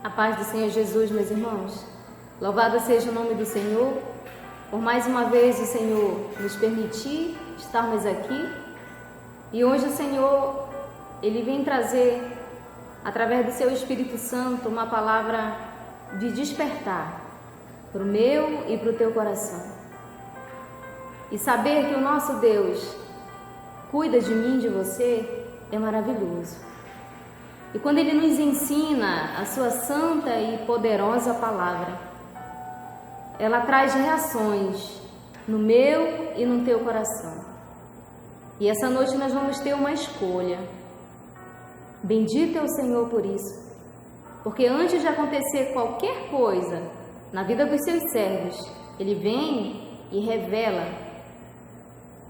A paz do Senhor Jesus, meus irmãos. Louvado seja o nome do Senhor, por mais uma vez o Senhor nos permitir estarmos aqui. E hoje o Senhor, Ele vem trazer, através do Seu Espírito Santo, uma palavra de despertar para o meu e para o teu coração. E saber que o nosso Deus cuida de mim, de você, é maravilhoso. E quando Ele nos ensina a Sua santa e poderosa palavra, ela traz reações no meu e no teu coração. E essa noite nós vamos ter uma escolha. Bendito é o Senhor por isso, porque antes de acontecer qualquer coisa na vida dos seus servos, Ele vem e revela.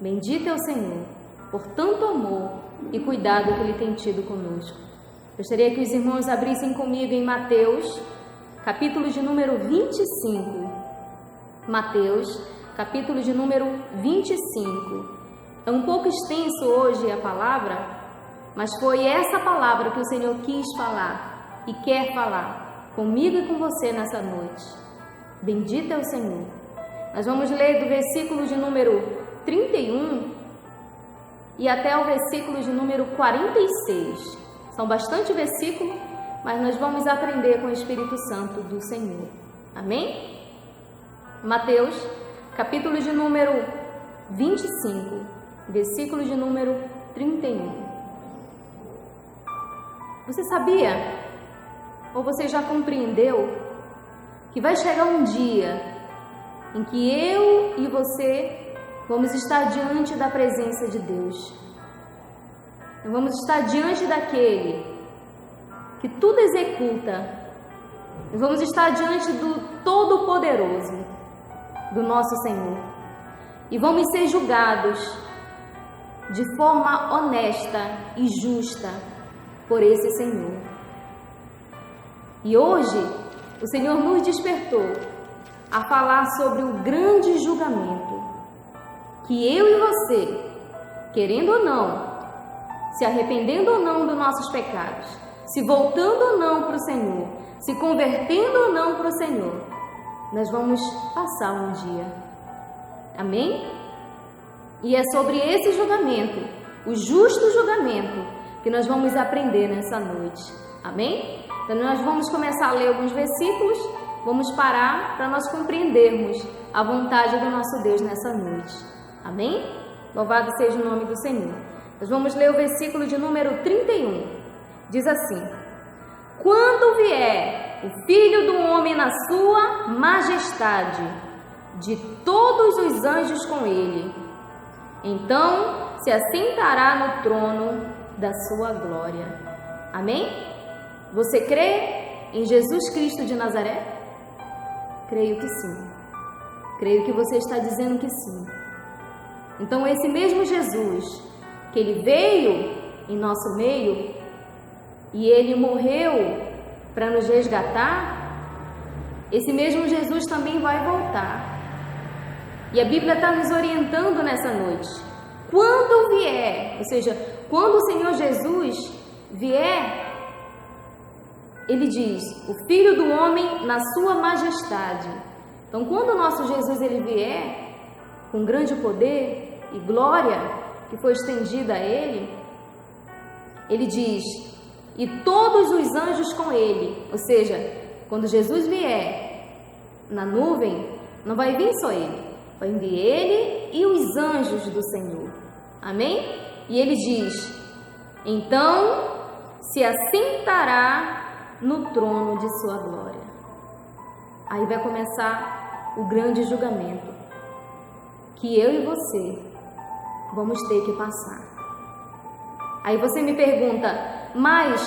Bendito é o Senhor por tanto amor e cuidado que Ele tem tido conosco. Gostaria que os irmãos abrissem comigo em Mateus, capítulo de número 25. Mateus, capítulo de número 25. É um pouco extenso hoje a palavra, mas foi essa palavra que o Senhor quis falar e quer falar comigo e com você nessa noite. Bendito é o Senhor. Nós vamos ler do versículo de número 31 e até o versículo de número 46. São bastante versículos, mas nós vamos aprender com o Espírito Santo do Senhor. Amém? Mateus, capítulo de número 25, versículo de número 31. Você sabia, ou você já compreendeu, que vai chegar um dia em que eu e você vamos estar diante da presença de Deus? Vamos estar diante daquele que tudo executa. Vamos estar diante do Todo-Poderoso, do nosso Senhor. E vamos ser julgados de forma honesta e justa por esse Senhor. E hoje, o Senhor nos despertou a falar sobre o grande julgamento que eu e você, querendo ou não, se arrependendo ou não dos nossos pecados, se voltando ou não para o Senhor, se convertendo ou não para o Senhor, nós vamos passar um dia. Amém? E é sobre esse julgamento, o justo julgamento, que nós vamos aprender nessa noite. Amém? Então nós vamos começar a ler alguns versículos, vamos parar para nós compreendermos a vontade do nosso Deus nessa noite. Amém? Louvado seja o nome do Senhor. Nós vamos ler o versículo de número 31. Diz assim: quando vier o Filho do Homem na sua majestade, de todos os anjos com ele, então se assentará no trono da sua glória. Amém? Você crê em Jesus Cristo de Nazaré? Creio que sim. Creio que você está dizendo que sim. Então esse mesmo Jesus, que Ele veio em nosso meio e Ele morreu para nos resgatar, esse mesmo Jesus também vai voltar. E a Bíblia está nos orientando nessa noite. Quando vier, ou seja, quando o Senhor Jesus vier, Ele diz, o Filho do Homem na sua majestade. Então, quando o nosso Jesus Ele vier, com grande poder e glória, que foi estendida a Ele, Ele diz, e todos os anjos com Ele. Ou seja, quando Jesus vier na nuvem, não vai vir só Ele, vai vir Ele e os anjos do Senhor. Amém? E Ele diz, então se assentará no trono de sua glória. Aí vai começar o grande julgamento, que eu e você vamos ter que passar. Aí você me pergunta, mas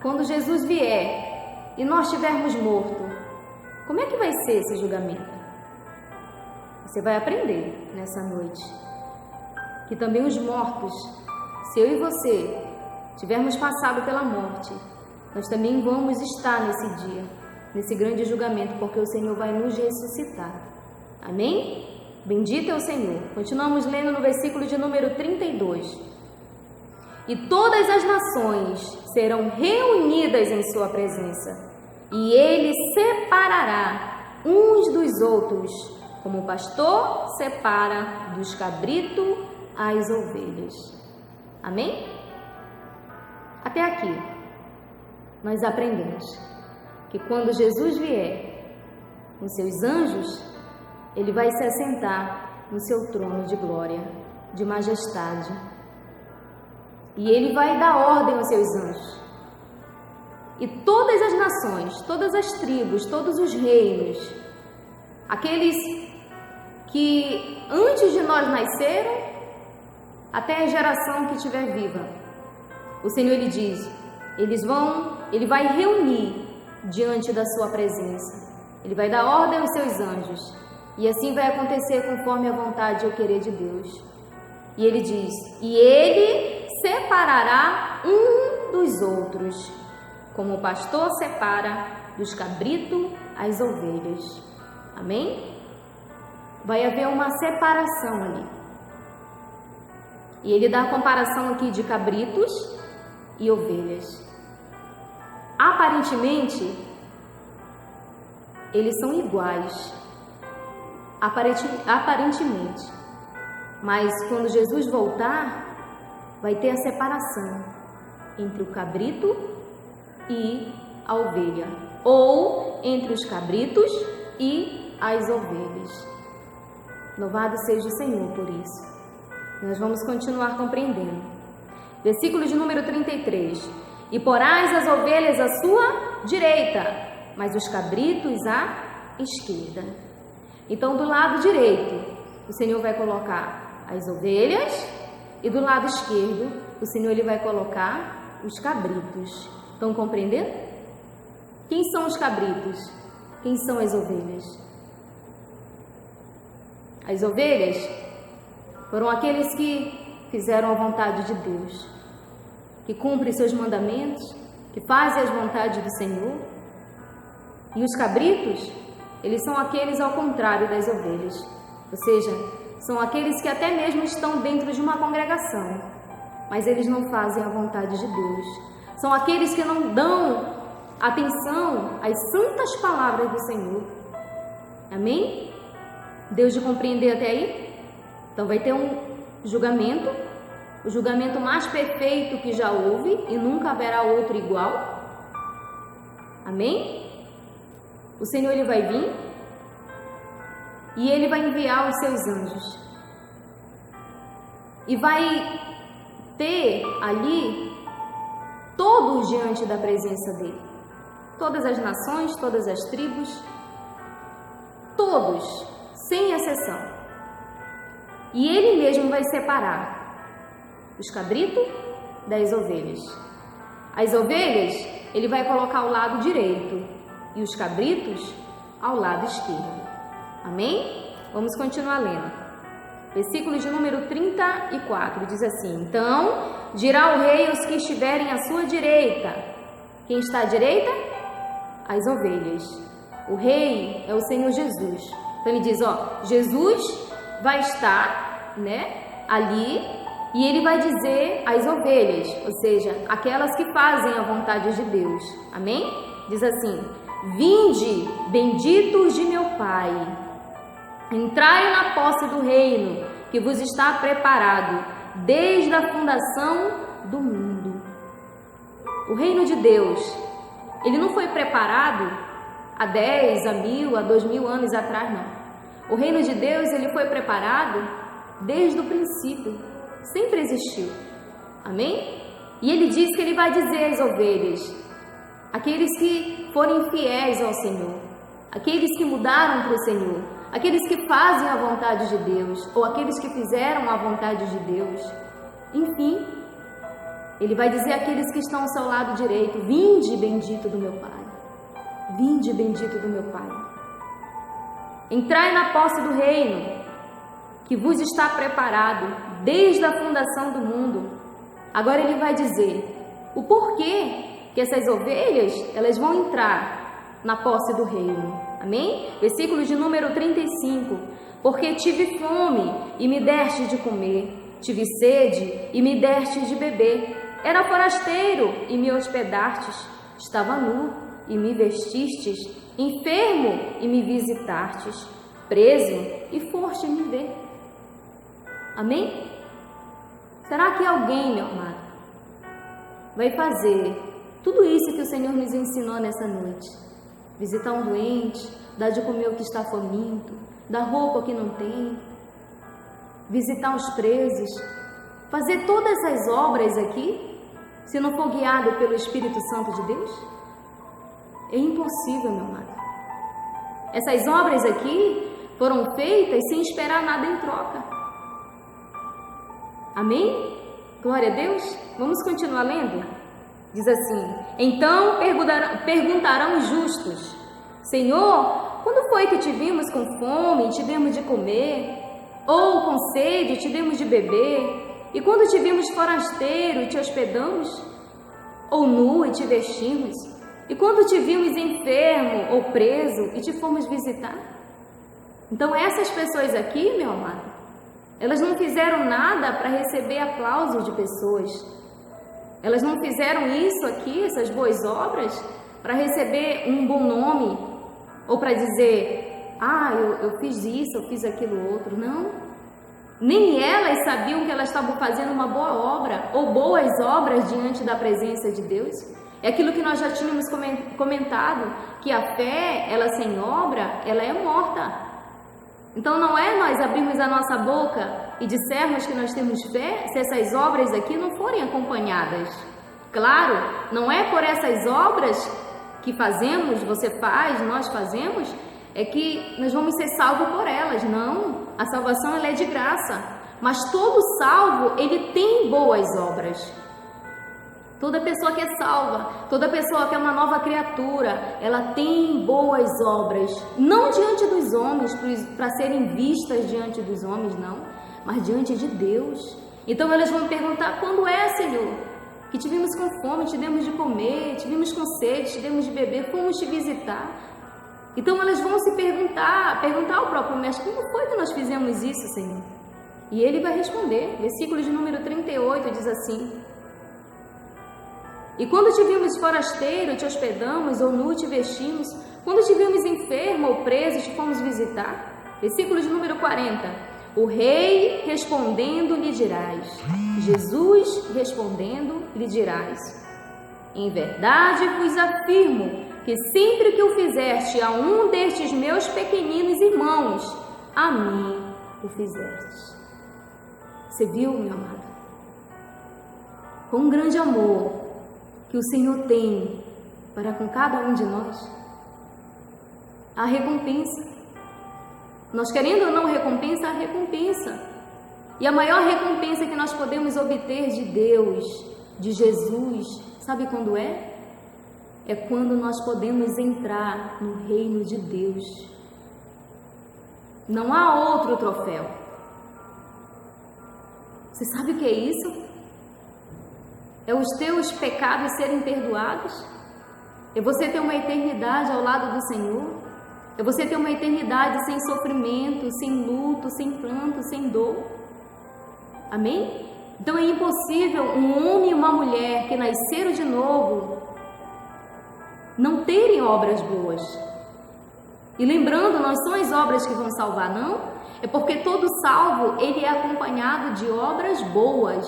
quando Jesus vier e nós estivermos mortos, como é que vai ser esse julgamento? Você vai aprender nessa noite que também os mortos, se eu e você tivermos passado pela morte, nós também vamos estar nesse dia, nesse grande julgamento, porque o Senhor vai nos ressuscitar. Amém? Bendito é o Senhor. Continuamos lendo no versículo de número 32. E todas as nações serão reunidas em sua presença, e ele separará uns dos outros, como o pastor separa dos cabritos as ovelhas. Amém? Até aqui, nós aprendemos que quando Jesus vier com seus anjos, ele vai se assentar no seu trono de glória, de majestade. E ele vai dar ordem aos seus anjos. E todas as nações, todas as tribos, todos os reinos, aqueles que antes de nós nasceram, até a geração que estiver viva, o Senhor, ele diz, ele vai reunir diante da sua presença. Ele vai dar ordem aos seus anjos. E assim vai acontecer conforme a vontade e o querer de Deus. E ele diz, e ele separará um dos outros, como o pastor separa dos cabritos as ovelhas. Amém? Vai haver uma separação ali. E ele dá a comparação aqui de cabritos e ovelhas. Aparentemente, eles são iguais. Aparentemente. Mas quando Jesus voltar, vai ter a separação entre o cabrito e a ovelha, ou entre os cabritos e as ovelhas. Louvado seja o Senhor por isso. Nós vamos continuar compreendendo. Versículo de número 33. E porás as ovelhas à sua direita, mas os cabritos à esquerda. Então, do lado direito, o Senhor vai colocar as ovelhas, e do lado esquerdo, o Senhor ele vai colocar os cabritos. Estão compreendendo? Quem são os cabritos? Quem são as ovelhas? As ovelhas foram aqueles que fizeram a vontade de Deus, que cumprem seus mandamentos, que fazem as vontades do Senhor. E os cabritos, eles são aqueles ao contrário das ovelhas, ou seja, são aqueles que até mesmo estão dentro de uma congregação, mas eles não fazem a vontade de Deus. São aqueles que não dão atenção às santas palavras do Senhor. Amém? Deus de compreender até aí? Então vai ter um julgamento, o julgamento mais perfeito que já houve e nunca haverá outro igual. Amém? O Senhor ele vai vir e ele vai enviar os seus anjos e vai ter ali todos diante da presença dele, todas as nações, todas as tribos, todos, sem exceção. E ele mesmo vai separar os cabritos das ovelhas. As ovelhas ele vai colocar ao lado direito e os cabritos ao lado esquerdo. Amém? Vamos continuar lendo. Versículo de número 34 diz assim: então dirá o rei aos que estiverem à sua direita. Quem está à direita? As ovelhas. O rei é o Senhor Jesus. Então ele diz, Jesus vai estar, ali, e ele vai dizer às ovelhas, ou seja, aquelas que fazem a vontade de Deus. Amém? Diz assim: vinde, benditos de meu Pai, entrai na posse do reino que vos está preparado desde a fundação do mundo. O reino de Deus, ele não foi preparado há 10, há 1000, há 2000 anos atrás, não. O reino de Deus, ele foi preparado desde o princípio, sempre existiu. Amém? E ele diz que ele vai dizer às ovelhas, aqueles que forem fiéis ao Senhor, aqueles que mudaram para o Senhor, aqueles que fazem a vontade de Deus, ou aqueles que fizeram a vontade de Deus, enfim, ele vai dizer àqueles que estão ao seu lado direito: vinde, bendito do meu Pai, vinde, bendito do meu Pai, entrai na posse do reino que vos está preparado desde a fundação do mundo. Agora ele vai dizer o porquê que essas ovelhas, elas vão entrar na posse do reino. Amém? Versículo de número 35. Porque tive fome e me deste de comer, tive sede e me deste de beber, era forasteiro e me hospedastes, estava nu e me vestistes, enfermo e me visitastes, preso e foste me ver. Amém? Será que alguém, meu amado, vai fazer tudo isso que o Senhor nos ensinou nessa noite? Visitar um doente, dar de comer o que está faminto, dar roupa ao que não tem, visitar os presos, fazer todas essas obras aqui, se não for guiado pelo Espírito Santo de Deus? É impossível, meu amado. Essas obras aqui foram feitas sem esperar nada em troca. Amém? Glória a Deus. Vamos continuar lendo? Diz assim: então perguntarão os justos: Senhor, quando foi que te vimos com fome e te demos de comer? Ou com sede e te demos de beber? E quando te vimos forasteiro e te hospedamos? Ou nu e te vestimos? E quando te vimos enfermo ou preso e te fomos visitar? Então essas pessoas aqui, meu amado, elas não fizeram nada para receber aplausos de pessoas. Elas não fizeram isso aqui, essas boas obras, para receber um bom nome ou para dizer: ah, eu fiz isso, eu fiz aquilo outro. Não. Nem elas sabiam que elas estavam fazendo uma boa obra ou boas obras diante da presença de Deus. É aquilo que nós já tínhamos comentado, que a fé, ela sem obra, ela é morta. Então não é nós abrirmos a nossa boca e dissermos que nós temos fé se essas obras aqui não forem acompanhadas. Claro, não é por essas obras que fazemos, você faz, nós fazemos, é que nós vamos ser salvos por elas. Não, a salvação ela é de graça, mas todo salvo, ele tem boas obras. Toda pessoa que é salva, toda pessoa que é uma nova criatura, ela tem boas obras, não diante dos homens, para serem vistas diante dos homens, não, mas diante de Deus. Então elas vão perguntar: quando é, Senhor, que te vimos com fome, te demos de comer, te vimos com sede, te demos de beber, fomos te visitar? Então elas vão se perguntar ao próprio mestre: como foi que nós fizemos isso, Senhor? E ele vai responder. Versículo de número 38 diz assim: e quando te vimos forasteiro, te hospedamos, ou nu te vestimos? Quando te vimos enfermo ou preso, te fomos visitar? Versículo de número 40. O rei respondendo lhe dirás. Jesus respondendo lhe dirás: em verdade vos afirmo que sempre que o fizeste a um destes meus pequeninos irmãos, a mim o fizeste. Você viu, meu amado? Com um grande amor que o Senhor tem para com cada um de nós, a recompensa. Nós querendo ou não recompensa, a recompensa. E a maior recompensa que nós podemos obter de Deus, de Jesus, sabe quando é? É quando nós podemos entrar no reino de Deus. Não há outro troféu. Você sabe o que é isso? É os teus pecados serem perdoados? É você ter uma eternidade ao lado do Senhor? É você ter uma eternidade sem sofrimento, sem luto, sem pranto, sem dor? Amém? Então é impossível um homem e uma mulher que nasceram de novo não terem obras boas. E lembrando, não são as obras que vão salvar, não. É porque todo salvo, ele é acompanhado de obras boas.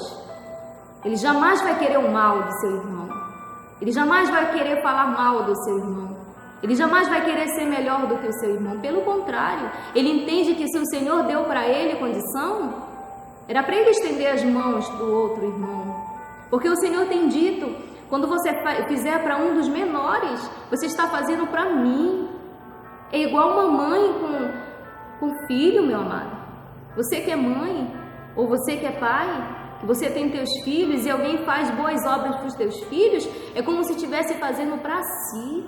Ele jamais vai querer o mal do seu irmão. Ele jamais vai querer falar mal do seu irmão. Ele jamais vai querer ser melhor do que o seu irmão. Pelo contrário, ele entende que se o Senhor deu para ele condição, era para ele estender as mãos para o outro irmão. Porque o Senhor tem dito: quando você fizer para um dos menores, você está fazendo para mim. É igual uma mãe com filho, meu amado. Você que é mãe, ou você que é pai, que você tem teus filhos e alguém faz boas obras para os teus filhos, é como se estivesse fazendo para si.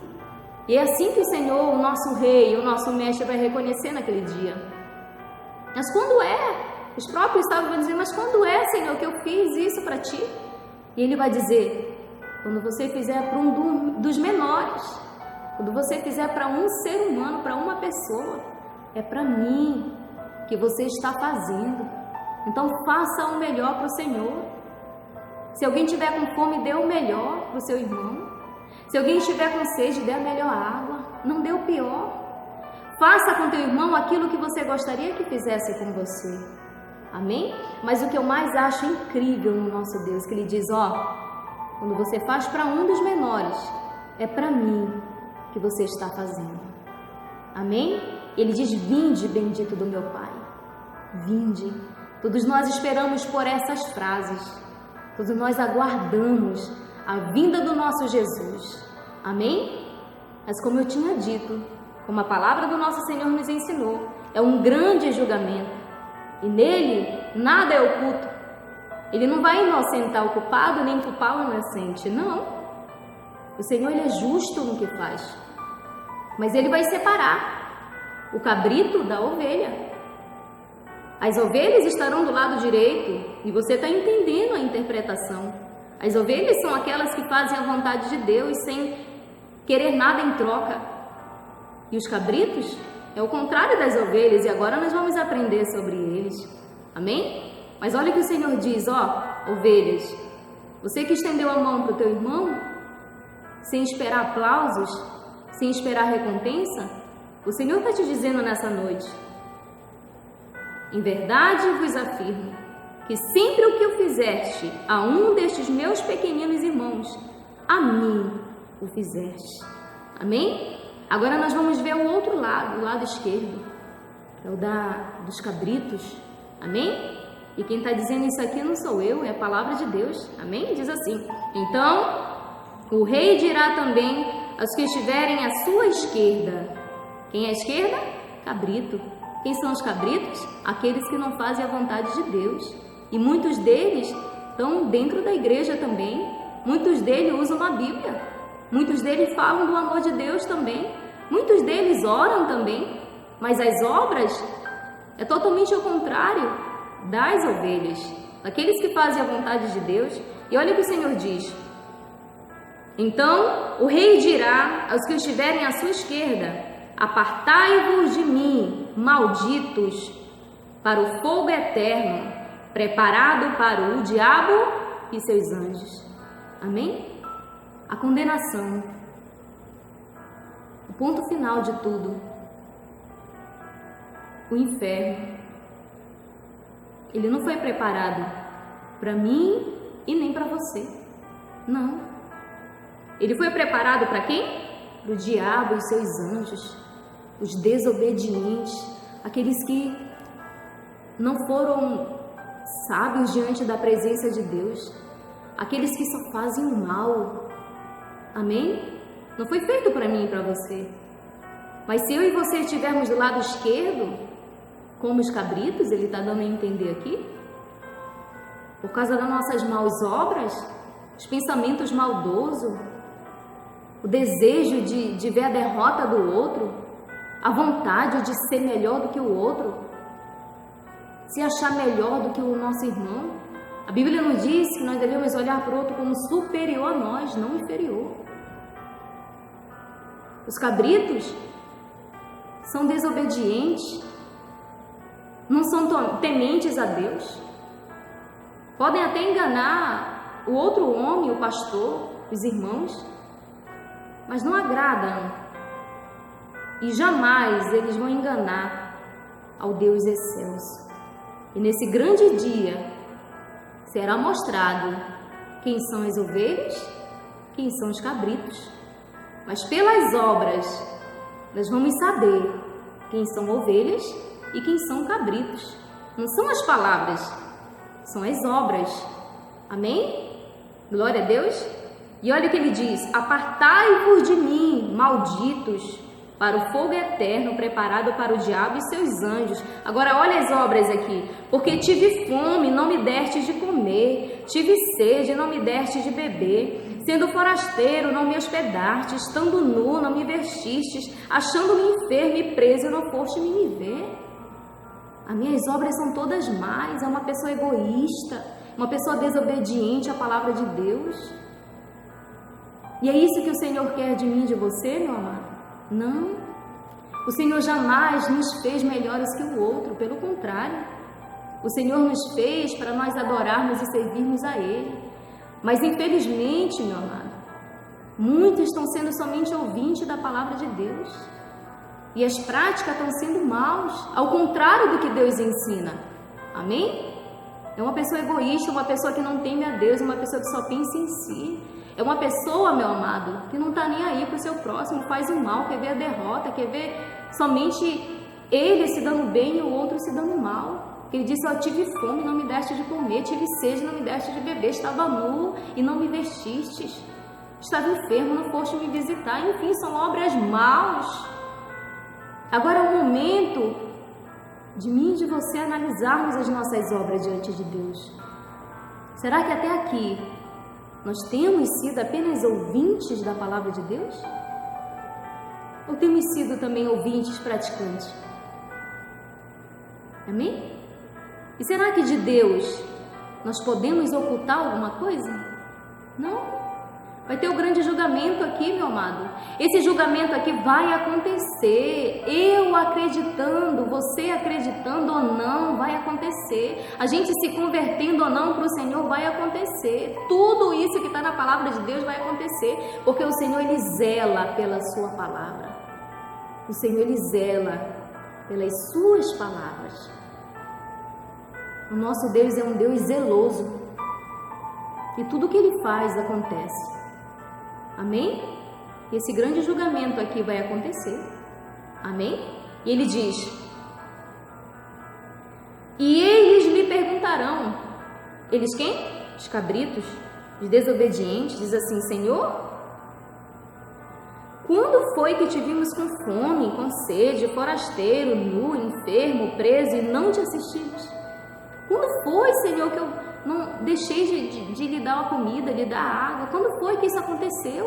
E é assim que o Senhor, o nosso rei, o nosso mestre, vai reconhecer naquele dia. Mas quando é? Os próprios estavam dizendo: mas quando é, Senhor, que eu fiz isso para ti? E ele vai dizer: quando você fizer para um dos menores, quando você fizer para um ser humano, para uma pessoa, é para mim que você está fazendo. Então faça o melhor para o Senhor. Se alguém tiver com fome, dê o melhor para o seu irmão. Se alguém estiver com sede, dê a melhor água, não dê o pior. Faça com teu irmão aquilo que você gostaria que fizesse com você. Amém? Mas o que eu mais acho incrível no nosso Deus, que Ele diz, quando você faz para um dos menores, é para mim que você está fazendo. Amém? Ele diz, vinde, bendito do meu Pai. Vinde. Todos nós esperamos por essas frases. Todos nós aguardamos a vinda do nosso Jesus. Amém? Mas como eu tinha dito, como a palavra do nosso Senhor nos ensinou, é um grande julgamento. E nele nada é oculto. Ele não vai inocentar o culpado nem culpar o inocente. Não. O Senhor, Ele é justo no que faz. Mas Ele vai separar o cabrito da ovelha. As ovelhas estarão do lado direito, e você está entendendo a interpretação. As ovelhas são aquelas que fazem a vontade de Deus sem querer nada em troca. E os cabritos é o contrário das ovelhas, e agora nós vamos aprender sobre eles. Amém? Mas olha o que o Senhor diz, ovelhas, você que estendeu a mão para o teu irmão, sem esperar aplausos, sem esperar recompensa, o Senhor está te dizendo nessa noite, em verdade vos afirmo, que sempre o que eu fizeste a um destes meus pequeninos irmãos, a mim o fizeste. Amém? Agora nós vamos ver o outro lado, o lado esquerdo, que é o dos cabritos. Amém? E quem está dizendo isso aqui não sou eu, é a palavra de Deus. Amém? Diz assim, então o rei dirá também aos que estiverem à sua esquerda. Quem é a esquerda? Cabrito. Quem são os cabritos? Aqueles que não fazem a vontade de Deus. E muitos deles estão dentro da igreja também. Muitos deles usam a Bíblia. Muitos deles falam do amor de Deus também. Muitos deles oram também. Mas as obras é totalmente ao contrário das ovelhas, daqueles que fazem a vontade de Deus. E olha o que o Senhor diz. Então o rei dirá aos que estiverem à sua esquerda, apartai-vos de mim, malditos, para o fogo eterno, preparado para o diabo e seus anjos. Amém? A condenação, o ponto final de tudo, o inferno, ele não foi preparado para mim e nem para você. Não. Ele foi preparado para quem? Para o diabo e seus anjos, os desobedientes, aqueles que não foram sábios diante da presença de Deus, aqueles que só fazem o mal. Amém? Não foi feito para mim e para você. Mas se eu e você estivermos do lado esquerdo, como os cabritos, ele está dando a entender aqui, por causa das nossas maus obras, os pensamentos maldosos, o desejo de ver a derrota do outro, a vontade de ser melhor do que o outro, se achar melhor do que o nosso irmão. A Bíblia nos diz que nós devemos olhar para o outro como superior a nós, não inferior. Os cabritos são desobedientes, não são tementes a Deus. Podem até enganar o outro homem, o pastor, os irmãos, mas não agradam. E jamais eles vão enganar ao Deus excelso. E nesse grande dia será mostrado quem são as ovelhas, quem são os cabritos. Mas pelas obras nós vamos saber quem são ovelhas e quem são cabritos. Não são as palavras, são as obras. Amém? Glória a Deus. E olha o que ele diz: apartai-vos de mim, malditos, para o fogo eterno preparado para o diabo e seus anjos. Agora olha as obras aqui. Porque tive fome, não me deste de comer, tive sede, não me deste de beber, sendo forasteiro, não me hospedaste, estando nu, não me vestistes, achando-me enfermo e preso, não foste me ver. As minhas obras são todas más. É uma pessoa egoísta, uma pessoa desobediente à palavra de Deus. E é isso que o Senhor quer de mim e de você, meu amado? Não. O Senhor jamais nos fez melhores que o outro, pelo contrário. O Senhor nos fez para nós adorarmos e servirmos a Ele. Mas infelizmente, meu amado, Muitos estão sendo somente ouvintes da palavra de Deus. E as práticas estão sendo maus, ao contrário do que Deus ensina. Amém? É uma pessoa egoísta, uma pessoa que não teme a Deus, uma pessoa que só pensa em si. É uma pessoa, meu amado, que não está nem aí para o seu próximo, faz o mal, quer ver a derrota, quer ver somente ele se dando bem e o outro se dando mal. Ele disse: eu tive fome, não me deste de comer, tive sede, não me deste de beber, estava nu e não me vestistes, estava enfermo, não foste me visitar. Enfim, são obras maus. Agora é o momento de mim e de você analisarmos as nossas obras diante de Deus. Será que até aqui nós temos sido apenas ouvintes da palavra de Deus? Ou temos sido também ouvintes praticantes? Amém? E será que de Deus nós podemos ocultar alguma coisa? Não. Vai ter o grande julgamento aqui, meu amado. Esse julgamento aqui vai acontecer. Eu acreditando, você acreditando ou não, vai acontecer. A gente se convertendo ou não para o Senhor, vai acontecer. Tudo isso que está na palavra de Deus vai acontecer. Porque o Senhor, Ele zela pela sua palavra. O Senhor, Ele zela pelas suas palavras. O nosso Deus é um Deus zeloso. E tudo que Ele faz acontece. Amém? Esse grande julgamento aqui vai acontecer. Amém? E ele diz: e eles lhe perguntarão. Eles quem? Os cabritos, os desobedientes. Diz assim: Senhor, quando foi que te vimos com fome, com sede, forasteiro, nu, enfermo, preso e não te assistimos? Quando foi, Senhor, que eu não deixei de lhe dar a comida, lhe dar a água? Quando foi que isso aconteceu?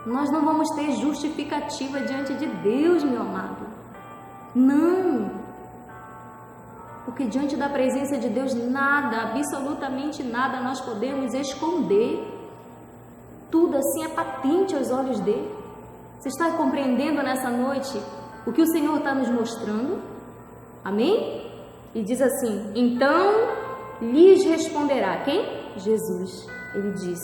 Nós não vamos ter justificativa diante de Deus, meu amado. Não. Porque diante da presença de Deus, nada, absolutamente nada, nós podemos esconder. Tudo assim é patente aos olhos dele. Você está compreendendo nessa noite o que o Senhor está nos mostrando? Amém? E diz assim: então lhes responderá quem? Jesus. Ele diz: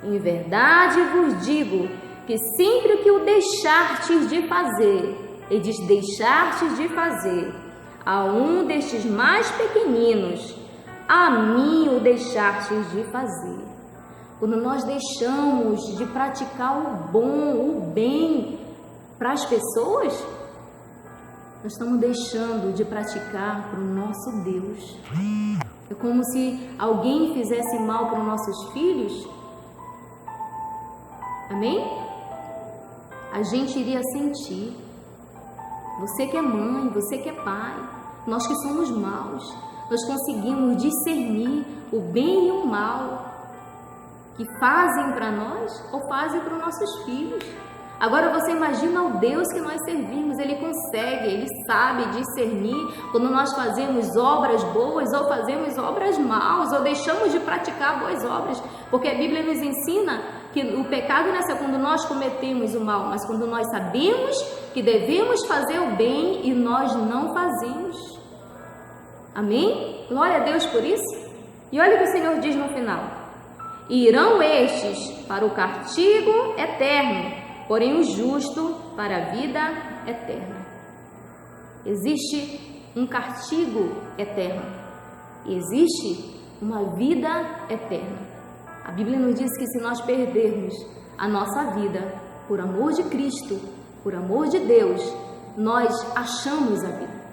em verdade vos digo que sempre que o deixartes de fazer, ele diz: deixartes de fazer a um destes mais pequeninos, a mim o deixartes de fazer. Quando nós deixamos de praticar o bom, o bem para as pessoas, nós estamos deixando de praticar para o nosso Deus. É como se alguém fizesse mal para os nossos filhos. Amém? A gente iria sentir. Você que é mãe, você que é pai, nós que somos maus, nós conseguimos discernir o bem e o mal que fazem para nós ou fazem para os nossos filhos. Agora você imagina o Deus que nós servimos. Ele consegue, Ele sabe discernir quando nós fazemos obras boas ou fazemos obras maus, ou deixamos de praticar boas obras, porque a Bíblia nos ensina que o pecado não é quando nós cometemos o mal, mas quando nós sabemos que devemos fazer o bem e nós não fazemos. Amém? Glória a Deus por isso. E olha o que o Senhor diz no final: irão estes para o castigo eterno, porém o justo para a vida eterna. Existe um castigo eterno e existe uma vida eterna. A Bíblia nos diz que se nós perdermos a nossa vida por amor de Cristo, por amor de Deus, nós achamos a vida.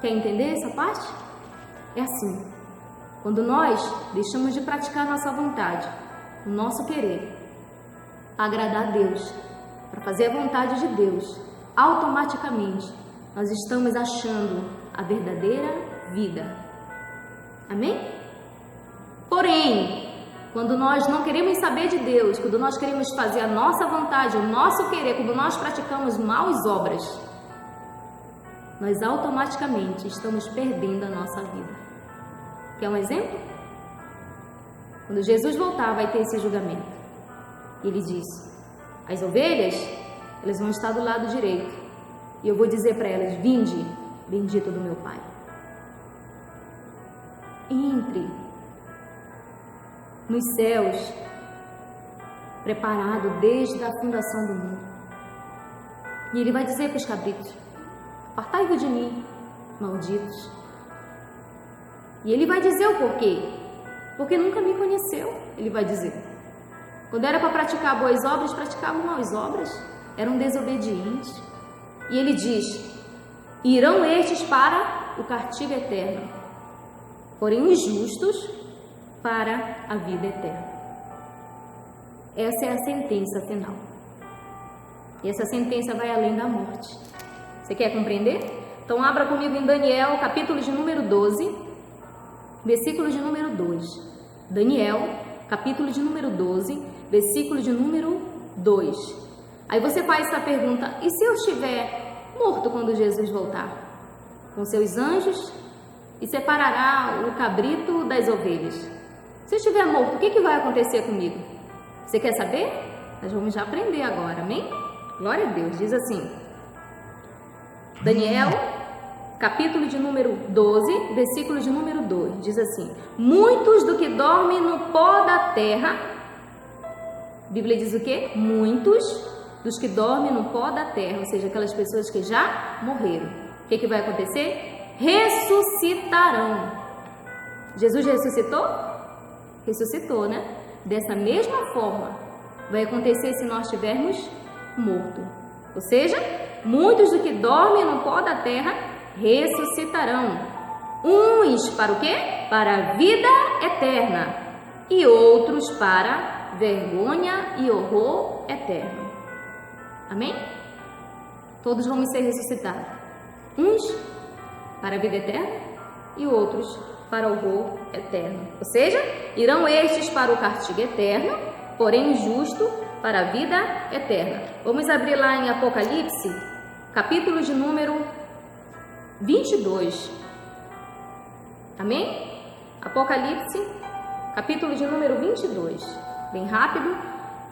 Quer entender essa parte? É assim: quando nós deixamos de praticar a nossa vontade, o nosso querer, agradar a Deus, para fazer a vontade de Deus, automaticamente nós estamos achando a verdadeira vida. Amém? Porém, quando nós não queremos saber de Deus, quando nós queremos fazer a nossa vontade, o nosso querer, quando nós praticamos maus obras, nós automaticamente estamos perdendo a nossa vida. Quer um exemplo? Quando Jesus voltar, vai ter esse julgamento. Ele diz: as ovelhas, elas vão estar do lado direito, e eu vou dizer para elas: vinde, bendito do meu Pai. Entre nos céus, preparado desde a fundação do mundo. E ele vai dizer para os cabritos: apartai-vos de mim, malditos. E ele vai dizer o porquê. Porque nunca me conheceu, ele vai dizer. Quando era para praticar boas obras, praticavam maus obras, eram desobedientes. E ele diz: irão estes para o castigo eterno, porém os justos para a vida eterna. Essa é a sentença final. E essa sentença vai além da morte. Você quer compreender? Então abra comigo em Daniel, capítulo de número 12, versículo de número 2. Daniel, capítulo de número 12, versículo de número 2. Aí você faz essa pergunta: e se eu estiver morto quando Jesus voltar? Com seus anjos e separará o cabrito das ovelhas. Se eu estiver morto, o que vai acontecer comigo? Você quer saber? Nós vamos já aprender agora, amém? Glória a Deus. Diz assim, Daniel, capítulo de número 12, versículo de número 2, diz assim: muitos do que dormem no pó da terra, a Bíblia diz o quê? Muitos dos que dormem no pó da terra, ou seja, aquelas pessoas que já morreram. O que vai acontecer? Ressuscitarão. Jesus ressuscitou? Ressuscitou, né? Dessa mesma forma vai acontecer se nós estivermos mortos. Ou seja, muitos do que dormem no pó da terra ressuscitarão. Uns para o quê? Para a vida eterna, e outros para vergonha e horror eterno. Amém? Todos vamos ser ressuscitados. Uns para a vida eterna e outros para o horror eterno. Ou seja, irão estes para o castigo eterno, porém o justo para a vida eterna. Vamos abrir lá em Apocalipse, capítulo de número 22. Amém? Apocalipse, capítulo de número 22. Bem rápido.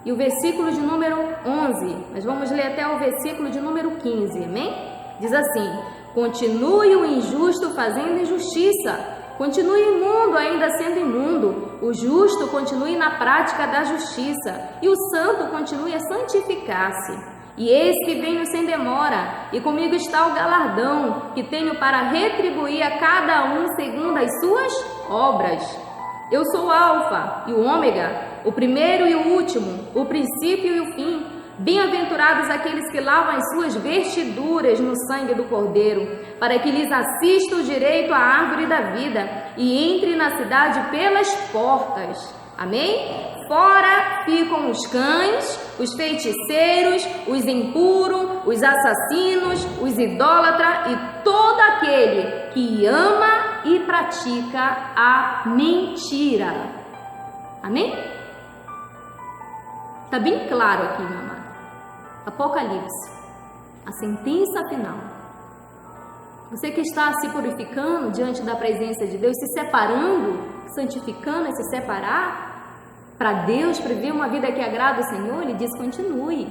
E o versículo de número 11. Nós vamos ler até o versículo de número 15. Amém? Diz assim: continue o injusto fazendo injustiça. Continue imundo ainda sendo imundo. O justo continue na prática da justiça. E o santo continue a santificar-se. E eis que venho sem demora, e comigo está o galardão, que tenho para retribuir a cada um segundo as suas obras. Eu sou o Alfa e o Ômega, o primeiro e o último, o princípio e o fim. Bem-aventurados aqueles que lavam as suas vestiduras no sangue do Cordeiro, para que lhes assista o direito à árvore da vida e entre na cidade pelas portas. Amém? Fora ficam os cães, os feiticeiros, os impuros, os assassinos, os idólatras e todo aquele que ama e pratica a mentira. Amém? Está bem claro aqui, meu amado. Apocalipse, a sentença final. Você que está se purificando diante da presença de Deus, se separando, santificando, é se separar para Deus, para viver uma vida que agrada o Senhor, Ele diz: continue.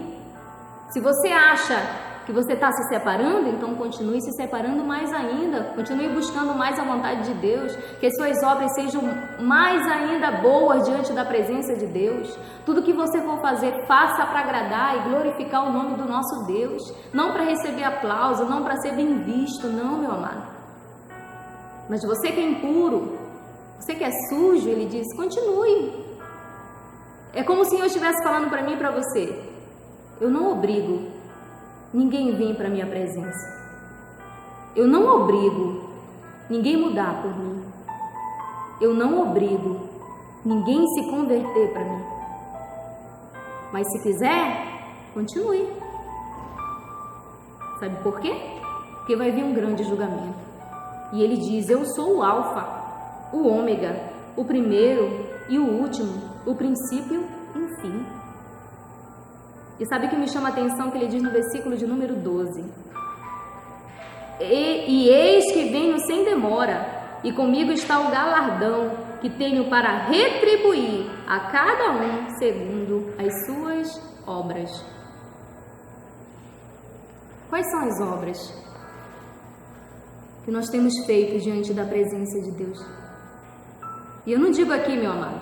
Se você acha que você está se separando, então continue se separando mais ainda, continue buscando mais a vontade de Deus, que as suas obras sejam mais ainda boas diante da presença de Deus. Tudo que você for fazer, faça para agradar e glorificar o nome do nosso Deus, não para receber aplauso, não para ser bem visto, não, meu amado. Mas você que é impuro, você que é sujo, Ele diz: continue. É como se eu estivesse falando para mim e para você: eu não obrigo ninguém vir para a minha presença. Eu não obrigo ninguém mudar por mim. Eu não obrigo ninguém se converter para mim. Mas se quiser, continue. Sabe por quê? Porque vai vir um grande julgamento. E Ele diz: eu sou o Alfa, o Ômega, o primeiro e o último, o princípio e o fim. E sabe o que me chama a atenção? Que Ele diz no versículo de número 12: e eis que venho sem demora, e comigo está o galardão, que tenho para retribuir a cada um segundo as suas obras. Quais são as obras que nós temos feito diante da presença de Deus? E eu não digo aqui, meu amado,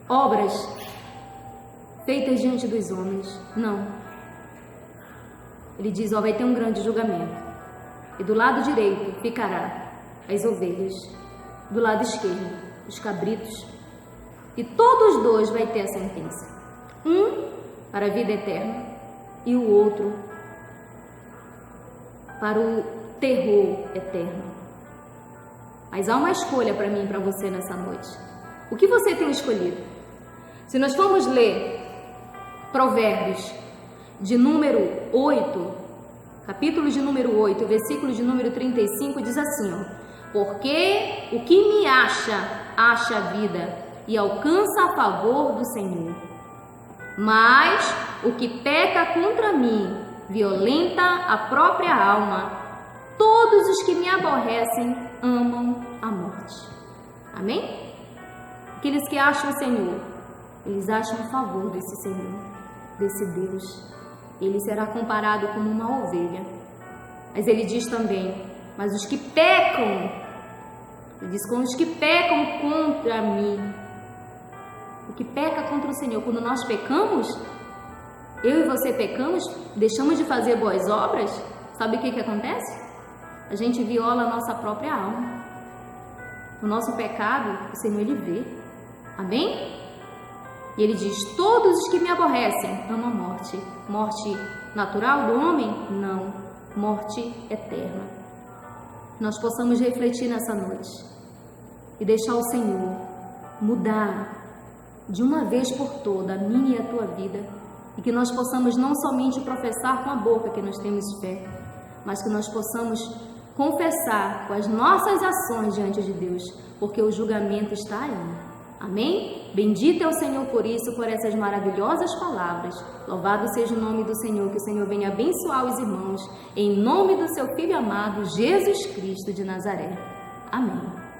obras feitas diante dos homens. Não. Ele diz, vai ter um grande julgamento. E do lado direito ficará as ovelhas, do lado esquerdo os cabritos. E todos dois vai ter a sentença. Um para a vida eterna e o outro para o terror eterno. Mas há uma escolha para mim e para você nessa noite. O que você tem escolhido? Se nós formos ler Provérbios de número 8, capítulo de número 8, versículo de número 35, diz assim, porque o que me acha a vida e alcança a favor do Senhor. Mas o que peca contra mim, violenta a própria alma. Todos os que me aborrecem amam a morte. Amém? Aqueles que acham o Senhor, eles acham o favor desse Senhor, desse Deus. Ele será comparado como uma ovelha. Mas ele diz também, mas os que pecam, ele diz, com os que pecam contra mim, o que peca contra o Senhor, quando nós pecamos, eu e você pecamos, deixamos de fazer boas obras, sabe o que acontece? A gente viola a nossa própria alma. O nosso pecado, o Senhor, Ele vê. Amém? E Ele diz, todos os que me aborrecem amam a morte. Morte natural do homem? Não. Morte eterna. Nós possamos refletir nessa noite e deixar o Senhor mudar de uma vez por toda a minha e a tua vida, e que nós possamos não somente professar com a boca que nós temos fé, mas que nós possamos confessar com as nossas ações diante de Deus, porque o julgamento está aí. Amém? Bendito é o Senhor por isso, por essas maravilhosas palavras. Louvado seja o nome do Senhor, que o Senhor venha abençoar os irmãos, em nome do seu Filho amado, Jesus Cristo de Nazaré. Amém.